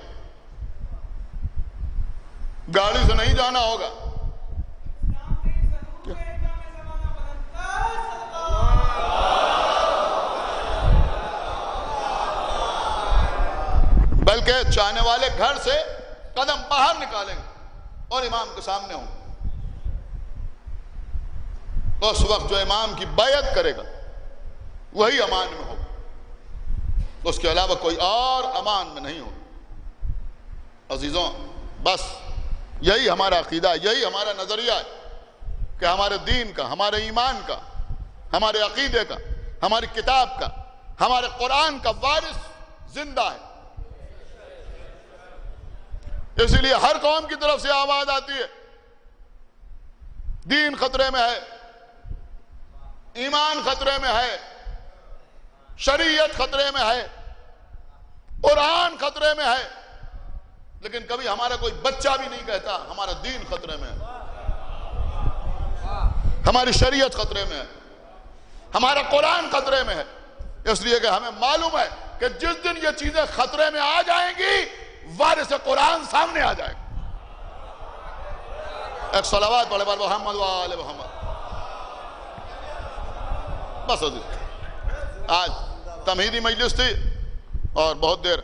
گاڑی سے نہیں جانا ہوگا. بلکہ چاہنے والے گھر سے قدم باہر نکالیں گے اور امام کے سامنے ہوں. اس وقت جو امام کی بیعت کرے گا وہی امان میں ہوگا، اس کے علاوہ کوئی اور امان میں نہیں ہوگا. عزیزوں، بس یہی ہمارا عقیدہ، یہی ہمارا نظریہ ہے کہ ہمارے دین کا، ہمارے ایمان کا، ہمارے عقیدے کا، ہماری کتاب کا، ہمارے قرآن کا وارث زندہ ہے. اسی لیے ہر قوم کی طرف سے آواز آتی ہے دین خطرے میں ہے، ایمان خطرے میں ہے، شریعت خطرے میں ہے، قرآن خطرے میں ہے. لیکن کبھی ہمارا کوئی بچہ بھی نہیں کہتا ہمارا دین خطرے میں ہے، ہماری شریعت خطرے میں ہے، ہمارا قرآن خطرے میں ہے. اس لیے کہ ہمیں معلوم ہے کہ جس دن یہ چیزیں خطرے میں آ جائیں گی وارث قرآن سامنے آ جائے گا. ایک صلوات پڑھے بار محمد وآل محمد. بس عزیز، آج تمہیدی مجلس تھی اور بہت دیر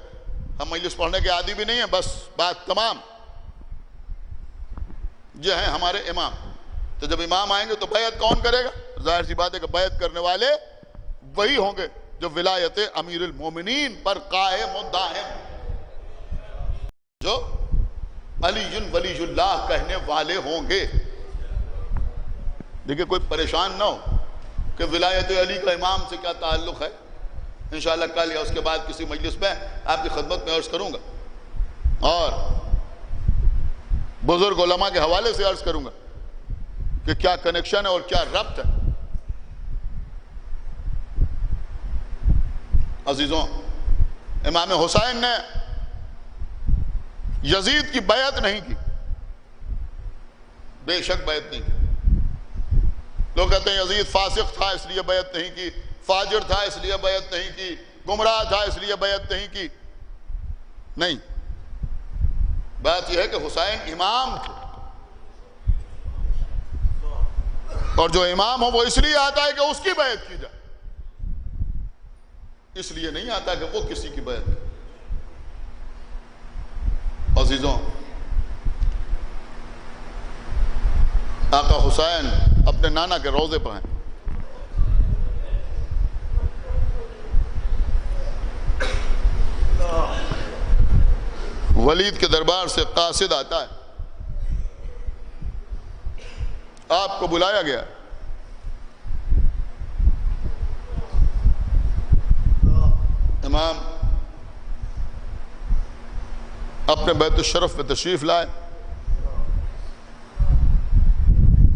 ہم مجلس پڑھنے کے عادی بھی نہیں ہیں. بس بات تمام. یہ ہیں ہمارے امام. تو جب امام آئیں گے تو بیعت کون کرے گا؟ ظاہر سی بات ہے کہ بیعت کرنے والے وہی ہوں گے جو ولایت امیر المومنین پر قائم و دائم، جو علی ولی اللہ کہنے والے ہوں گے. دیکھیں کوئی پریشان نہ ہو، کہ ولایت علی کا امام سے کیا تعلق ہے، انشاءاللہ کل یا اس کے بعد کسی مجلس میں آپ کی خدمت میں عرض کروں گا، اور بزرگ علماء کے حوالے سے عرض کروں گا کہ کیا کنیکشن ہے اور کیا ربط ہے۔ عزیزوں، امام حسین نے یزید کی بیعت نہیں کی، بے شک بیعت نہیں کی۔ لوگ کہتے ہیں یزید فاسق تھا اس لیے بیعت نہیں کی، فاجر تھا اس لیے بیعت نہیں کی، گمراہ تھا اس لیے بیعت نہیں کی۔ نہیں، بات یہ ہے کہ حسین امام تھے، اور جو امام ہو وہ اس لیے آتا ہے کہ اس کی بیعت کی جائے، اس لیے نہیں آتا کہ وہ کسی کی بیعت کرے۔ عزیزوں، آقا حسین اپنے نانا کے روضے پر ہیں۔ ولید کے دربار سے قاصد آتا ہے، آپ کو بلایا گیا۔ امام اپنے بیت الشرف میں تشریف لائے۔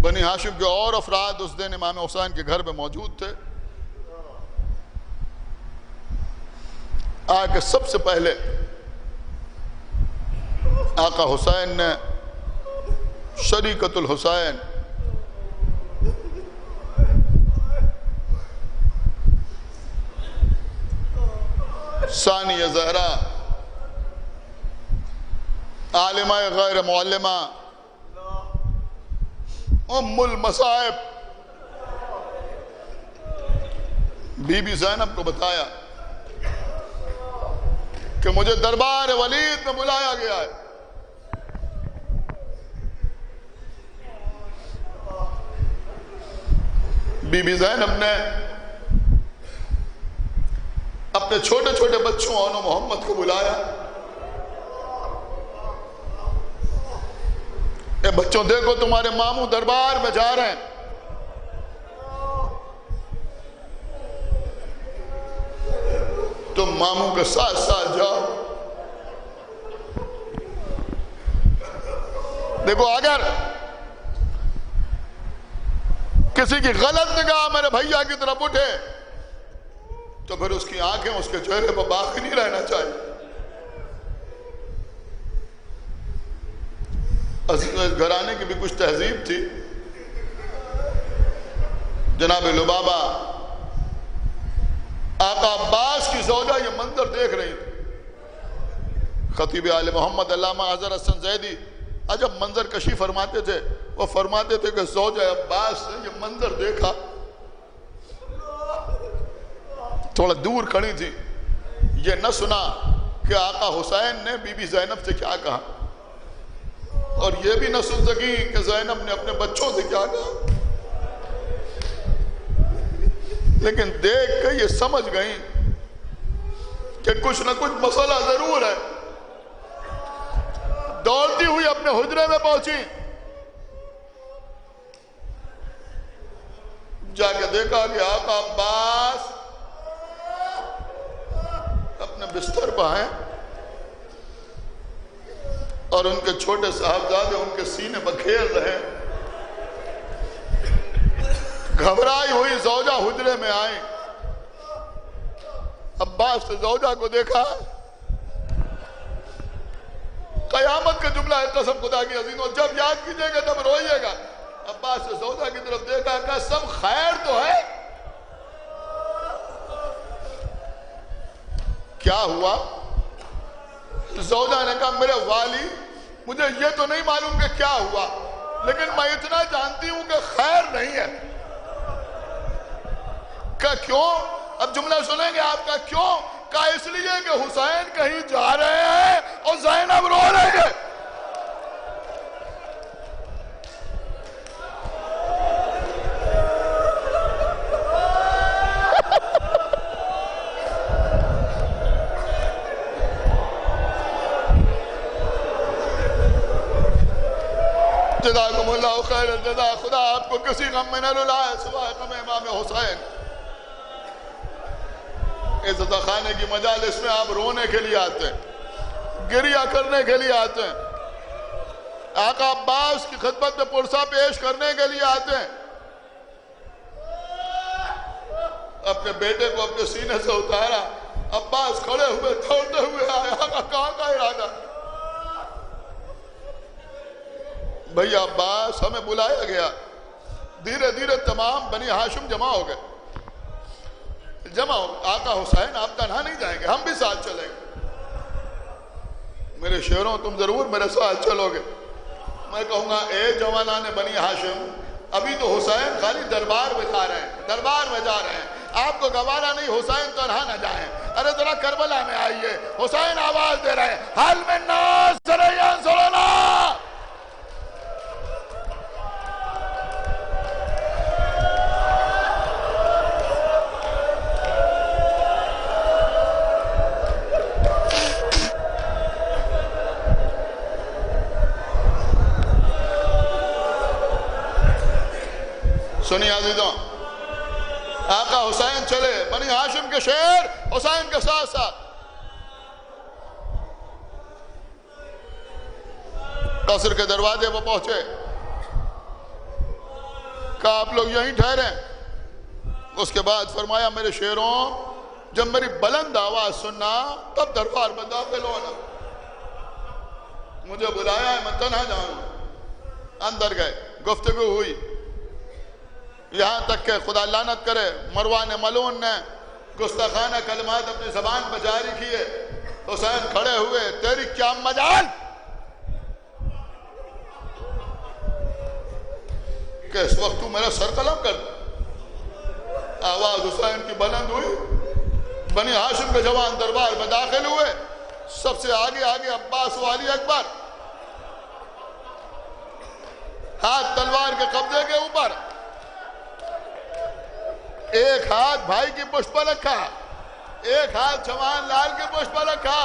بنی ہاشم کے اور افراد اس دن امام حسین کے گھر میں موجود تھے۔ آ کے سب سے پہلے آقا حسین نے شریکت الحسین ثانی زہرا عالمہ غیر معلمہ ام المصائب بی بی زینب کو بتایا کہ مجھے دربار ولید میں بلایا گیا ہے۔ بی بی زینب نے اپنے چھوٹے چھوٹے بچوں اور محمد کو بلایا۔ اے بچوں، دیکھو تمہارے ماموں دربار میں جا رہے ہیں، تم ماموں کے ساتھ ساتھ جاؤ۔ دیکھو، اگر کسی کی غلط نگاہ میرے بھیا کی طرف اٹھے تو پھر اس کی آنکھیں اس کے چہرے پر باقی نہیں رہنا چاہیے۔ اس گھرانے کی بھی کچھ تہذیب تھی۔ جناب لبابہ آقا عباس کی زوجہ یہ منظر دیکھ رہی تھی۔ خطیب آل محمد علامہ اظہر حسن زیدی عجب منظر کشی فرماتے تھے۔ وہ فرماتے تھے کہ زوجہ عباس نے یہ منظر دیکھا، تھوڑا دور کھڑی تھی، یہ نہ سنا کہ آقا حسین نے بی بی زینب سے کیا کہا، اور یہ بھی نہ سن سکی کہ زینب نے اپنے بچوں سے کیا کہا، لیکن دیکھ کے یہ سمجھ گئی کہ کچھ نہ کچھ مسئلہ ضرور ہے۔ دوڑتی ہوئی اپنے حجرے میں پہنچی، جا کے دیکھا کہ آقا عباس اپنے بستر پر ہیں اور ان کے چھوٹے صاحبزادے ان کے سینے پر کھیل رہے ہیں۔ گھبرائی ہوئی زوجہ حجرے میں آئی، عباس نے زوجہ کو دیکھا، قیامت کا جملہ ہے، قسم خدا کی عزیزوں، جب یاد کیجئے گا تب روئیے گا۔ عباس نے زوجہ کی طرف دیکھا، کہا سب خیر تو ہے؟ کیا ہوا؟ زوجہ نے کہا میرے والی، مجھے یہ تو نہیں معلوم کہ کیا ہوا، لیکن میں اتنا جانتی ہوں کہ خیر نہیں ہے۔ کہ کیوں؟ اب جملہ سنیں گے آپ کا، کیوں؟ کہا اس لیے کہ حسین کہیں جا رہے ہیں اور زینب رو رہے ہیں۔ جزاکم اللہ خیر الجزا۔ خدا آپ کو کسی غم میں نہ رلائے سوائے غم امام حسین عزت خانے کی مجالس میں آپ رونے کے لیے آتے ہیں، گریہ کرنے کے لیے آتے ہیں، آقا عباس کی خدمت میں پرسہ پیش کرنے کے لیے آتے ہیں، اپنے بیٹے کو اپنے سینے سے اتارا، عباس کھڑے ہوئے دوڑتے ہوئے آئے، آقا کہاں کا ارادہ؟ بھئی عباس ہمیں بلایا گیا، دھیرے دھیرے تمام بنی ہاشم جمع ہو گئے، آقا حسین آپ تنہا نہیں جائیں گے، ہم بھی ساتھ چلیں گے۔ میرے شیروں تم ضرور میرے ساتھ چلو گے؟ میں کہوں گا اے جوانان بنی ہاشم، ابھی تو حسین خالی دربار میں جا رہے ہیں، دربار میں جا رہے ہیں، آپ کو گوارا نہیں حسین تنہا نہ جائیں، ارے ذرا کربلا میں آئیے، حسین آواز دے رہے ہیں، حل من ناصر ینصرنا۔ سنی عزیزوں، آقا حسین چلے، بنی ہاشم کے شیر حسین کے ساتھ ساتھ، قصر کے دروازے پر پہنچے، کہا آپ لوگ یہیں ٹھہریں۔ اس کے بعد فرمایا میرے شیروں، جب میری بلند آواز سننا تب دربار میں داخل ہونا، مجھے بلایا ہے میں تنہا جاؤں۔ اندر گئے، گفتگو ہوئی، یہاں تک کہ خدا لعنت کرے مروان ملعون نے گستاخانہ کلمات اپنی زبان پر جاری کیے۔ حسین کھڑے ہوئے، تیری کیا مجال کہ اس وقت تو میرا سر قلم کر دے؟ آواز حسین کی بلند ہوئی، بنی ہاشم کے جوان دربار میں داخل ہوئے، سب سے آگے عباس و علی اکبر، ہاتھ تلوار کے قبضے کے اوپر، ایک ہاتھ بھائی کی پشت پر رکھا، ایک ہاتھ جوان لال کی پشت پر رکھا۔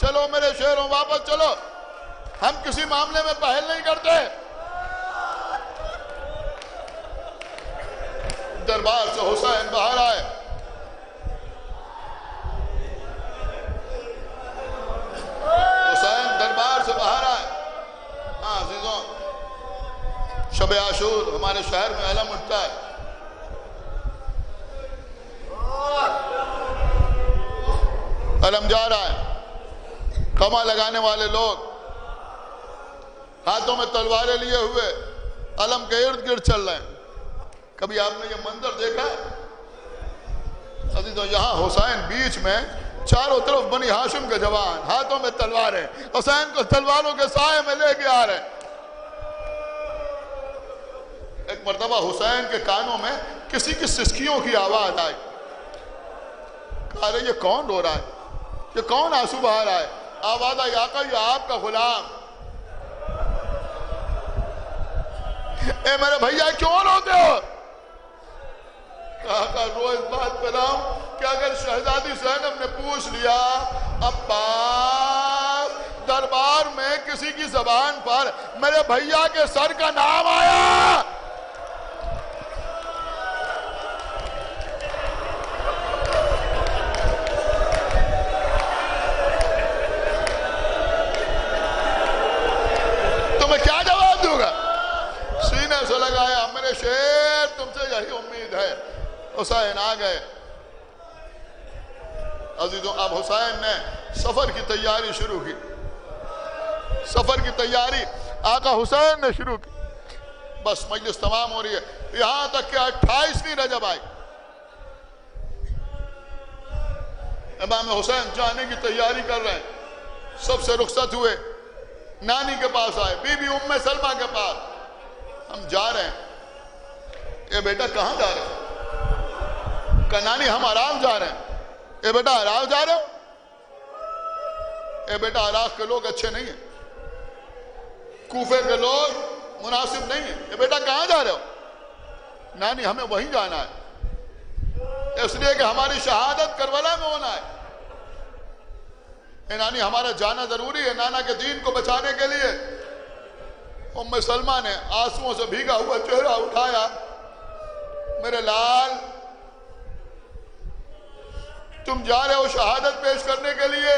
چلو میرے شیروں واپس چلو، ہم کسی معاملے میں پہل نہیں کرتے۔ دربار سے حسین باہر آئے، حسین دربار سے باہر آئے۔ ہاں عزیزوں، شب عاشور ہمارے شہر میں علم اٹھتا ہے، علم جا رہا ہے، کما لگانے والے لوگ ہاتھوں میں تلواریں لیے ہوئے علم کے ارد گرد چل رہے ہیں۔ کبھی آپ نے یہ منظر دیکھا عزیزوں؟ یہاں حسین بیچ میں، چاروں طرف بنی ہاشم کے جوان، ہاتھوں میں تلواریں، حسین کو تلواروں کے سائے میں لے کے آ رہے ہیں۔ ایک مرتبہ حسین کے کانوں میں کسی کی سسکیوں کی آواز آئی، کہا رہے یہ کون رو رہا ہے، یہ کون آنسو بہا رہا ہے؟ آواز آئی، آقا یہ آپ کا غلام۔ اے میرے بھیا کیوں روتے ہو؟ کہا رو اس بات پہ رہا ہوں کہ اگر شہزادی زینب نے پوچھ لیا عباس دربار میں کسی کی زبان پر میرے بھیا کے سر کا نام آیا، کیا جواب دوں گا؟ سینے سے لگایا، میرے شیر تم سے یہی امید ہے۔ حسین آ گئے۔ عزیزوں، اب حسین نے سفر کی تیاری شروع کی، سفر کی تیاری آقا حسین نے شروع کی۔ بس مجلس تمام ہو رہی ہے، یہاں تک کہ 28ویں رجب آئی، امام حسین جانے کی تیاری کر رہے ہیں، سب سے رخصت ہوئے، نانی کے پاس آئے، بی بی ام سلمہ کے پاس، ہم جا رہے ہیں۔ اے بیٹا کہاں جا رہے ہیں؟ کہ نانی ہم عراق جا رہے ہیں۔ اے بیٹا عراق جا رہے ہو؟ اے بیٹا عراق کے لوگ اچھے نہیں ہیں، کوفے کے لوگ مناسب نہیں ہیں۔ اے بیٹا کہاں جا رہے ہو؟ نانی ہمیں وہیں جانا ہے، اس لیے کہ ہماری شہادت کربلا میں ہونا ہے۔ اے نانی ہمارا جانا ضروری ہے نانا کے دین کو بچانے کے لیے۔ ام سلمہ نے آنسوؤں سے بھیگا ہوا چہرہ اٹھایا، میرے لال تم جا رہے ہو شہادت پیش کرنے کے لیے،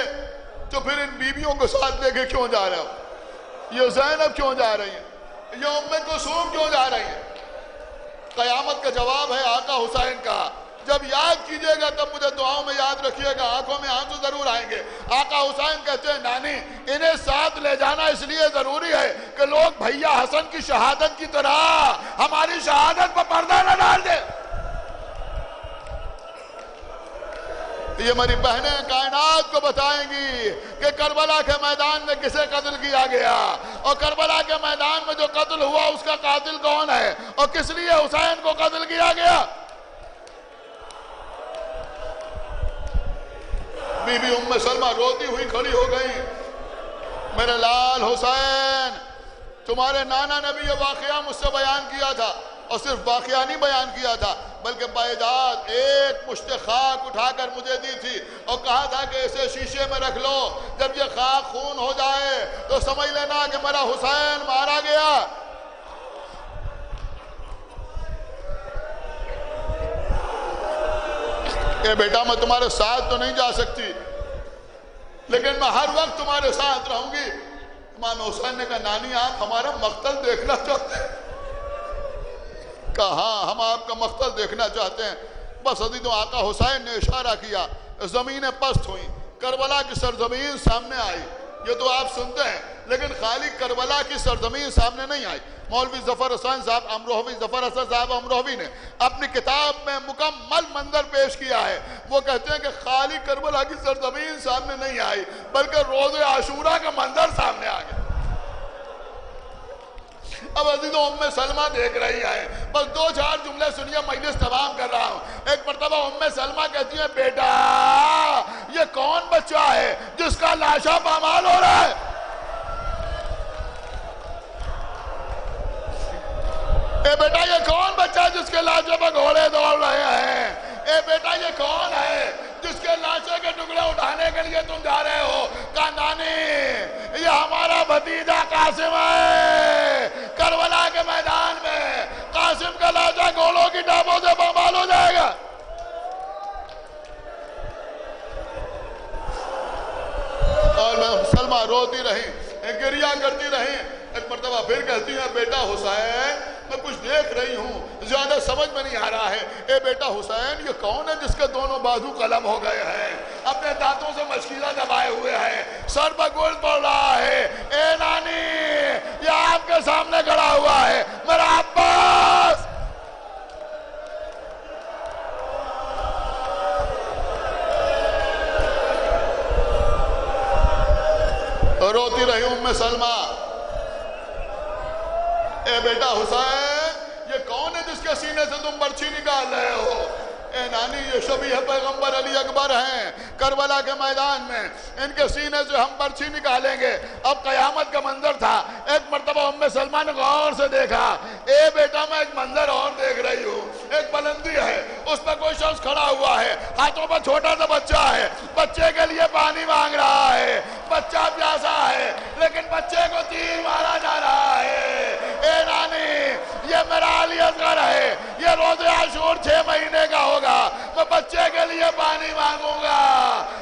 تو پھر ان بیویوں کو ساتھ لے کے کیوں جا رہے ہو؟ یہ زینب کیوں جا رہی ہیں؟ یہ ام کلثوم کیوں جا رہی ہیں؟ قیامت کا جواب ہے آقا حسین کا، جب یاد کیجئے گا تب مجھے دعاؤں میں یاد رکھیے گا، آنکھوں میں آنسو ضرور آئیں گے۔ آقا حسین کہتے ہیں نانی انہیں ساتھ لے جانا اس لیے ضروری ہے کہ لوگ بھیا حسن کی شہادت کی طرح ہماری شہادت پر پردہ نہ ڈال دے۔ یہ ہماری بہنیں کائنات کو بتائیں گی کہ کربلا کے میدان میں کسے قتل کیا گیا، اور کربلا کے میدان میں جو قتل ہوا اس کا قاتل کون ہے، اور کس لیے حسین کو قتل کیا گیا۔ بی بی ام سلمہ روتی ہوئی کھڑی ہو گئی، میرے لال حسین تمہارے نانا نے بھی یہ واقعہ مجھ سے بیان کیا تھا، اور صرف واقعہ نہیں بیان کیا تھا بلکہ باعجاز ایک مشت خاک اٹھا کر مجھے دی تھی اور کہا تھا کہ اسے شیشے میں رکھ لو، جب یہ خاک خون ہو جائے تو سمجھ لینا کہ میرا حسین مارا گیا۔ کہ بیٹا میں تمہارے ساتھ تو نہیں جا سکتی لیکن میں ہر وقت تمہارے ساتھ رہوں گی۔ امام حسین نے کہا نانی آپ ہمارا مقتل دیکھنا چاہتے ہیں؟ کہا ہاں ہم آپ کا مقتل دیکھنا چاہتے ہیں۔ بس عزیزوں آقا حسین نے اشارہ کیا، زمینیں پست ہوئیں، کربلا کی سرزمین سامنے آئی۔ یہ تو آپ سنتے ہیں لیکن خالی کربلا کی سرزمین سامنے نہیں آئی۔ مولوی ظفر حسین صاحب امروہوی، ظفر حسن صاحب امروہوی نے اپنی کتاب میں مکمل منظر پیش کیا ہے۔ وہ کہتے ہیں کہ خالی کربلا کی سرزمین سامنے نہیں آئی بلکہ روز عاشورہ کا منظر سامنے آ گیا۔ اب عزیزوں ام سلمہ دیکھ رہی ہے، بس دو چار جملے سنیے مجلس تمام کر رہا ہوں۔ ایک مرتبہ ام سلمہ کہتی ہیں بیٹا یہ کون بچہ ہے جس کا لاشا پامال ہو رہا ہے؟ اے بیٹا یہ کون بچہ ہے جس کے لاشے پر گھوڑے دوڑ رہے ہیں؟ اے بیٹا یہ کون ہے جس کے لاشے کے ٹکڑے اٹھانے کے لیے تم جا رہے ہو؟ کہا نانی یہ ہمارا بھتیجا قاسم ہے، کربلا کے میدان میں قاسم کا لاشا گھوڑوں کی ٹانپوں سے پامال ہو جائے گا۔ اور میں سلمہ روتی رہی، گریہ کرتی رہی۔ ایک مرتبہ پھر کہتی ہیں بیٹا حسین میں کچھ دیکھ رہی ہوں زیادہ سمجھ میں نہیں آ رہا ہے۔ اے بیٹا حسین یہ کون ہے جس کے دونوں بازو قلم ہو گئے ہیں، اپنے دانتوں سے مشکیزہ دبائے ہوئے ہیں، سر پر گل پڑ رہا ہے؟ اے نانی یہ آپ کے سامنے کھڑا ہوا ہے میرا عباس۔ روتی رہی ام سلمہ۔ اے بیٹا حسین یہ کون ہے جس کے سینے سے تم برچھی نکال رہے ہو؟ اے نانی یہ شبیہ پیغمبر علی اکبر ہیں، کربلا کے میدان میں ان کے سینے سے ہم برچھی نکالیں گے۔ اب قیامت کا منظر تھا۔ ایک مرتبہ ام سلمہ نے غور سے دیکھا، اے بیٹا میں ایک منظر اور دیکھ رہی ہوں، ایک بلندی ہے اس پر کوئی شخص کھڑا ہوا ہے، ہاتھوں پر چھوٹا سا بچہ ہے، بچے کے لیے پانی مانگ رہا ہے، بچہ پیاسا ہے لیکن بچے کو تیر مارا جا رہا ہے۔ اے نانی یہ میرا علی اصغر ہے، یہ روز عاشور 6 مہینے کا ہوگا، میں بچے کے لیے پانی مانگوں گا،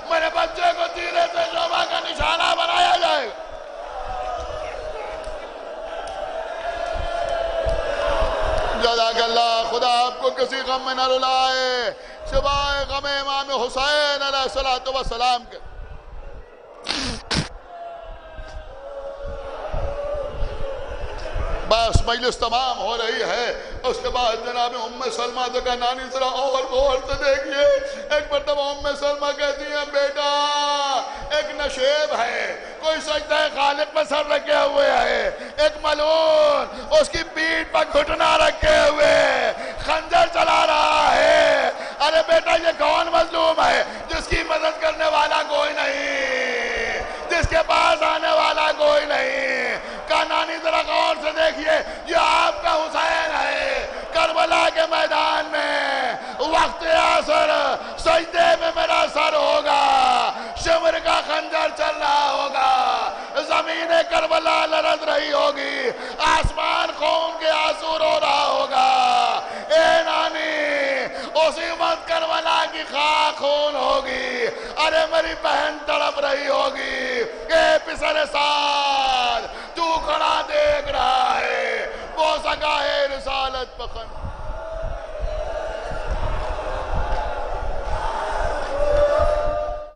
میرے بچے کو تیرے سے شعبہ کا نشانہ بنایا جائے گا۔ جزاک اللہ، خدا آپ کو کسی غم میں نہ رلائے سوائے غم امام حسین علیہ السلام کے۔ بس مجلس تمام ہو رہی ہے، اس کے بعد جناب ام سلمہ سے کہا نانی ذرا اور غور سے دیکھیے۔ ایک مرتبہ ام سلمہ کہتی ہیں بیٹا ایک نشیب ہے، کوئی سجدہ خالق میں سر رکھے ہوئے ہے، ایک ملعون اس کی پیٹھ پر گھٹنا رکھے ہوئے خنجر چلا رہا ہے۔ ارے بیٹا یہ کون مظلوم ہے جس کی مدد کرنے والا کوئی نہیں، جس کے پاس آنے والا کوئی نہیں؟ کہا نانی ذرا غور سے دیکھیے یہ آپ کا حسین ہے، کربلا کے میدان میں وقت عصر سجدے میں میرا سر ہوگا، شمر کا خنجر چل رہا ہوگا، زمین کربلا لرز رہی ہوگی، آسمان خون کے آنسو رو رہا ہوگا۔ اے نانی خاک خون ہوگی، ارے میری بہن تڑپ رہی ہوگی کہ پسر سال تو کھڑا دیکھ رہا ہے وہ سگاہ رسالت پخن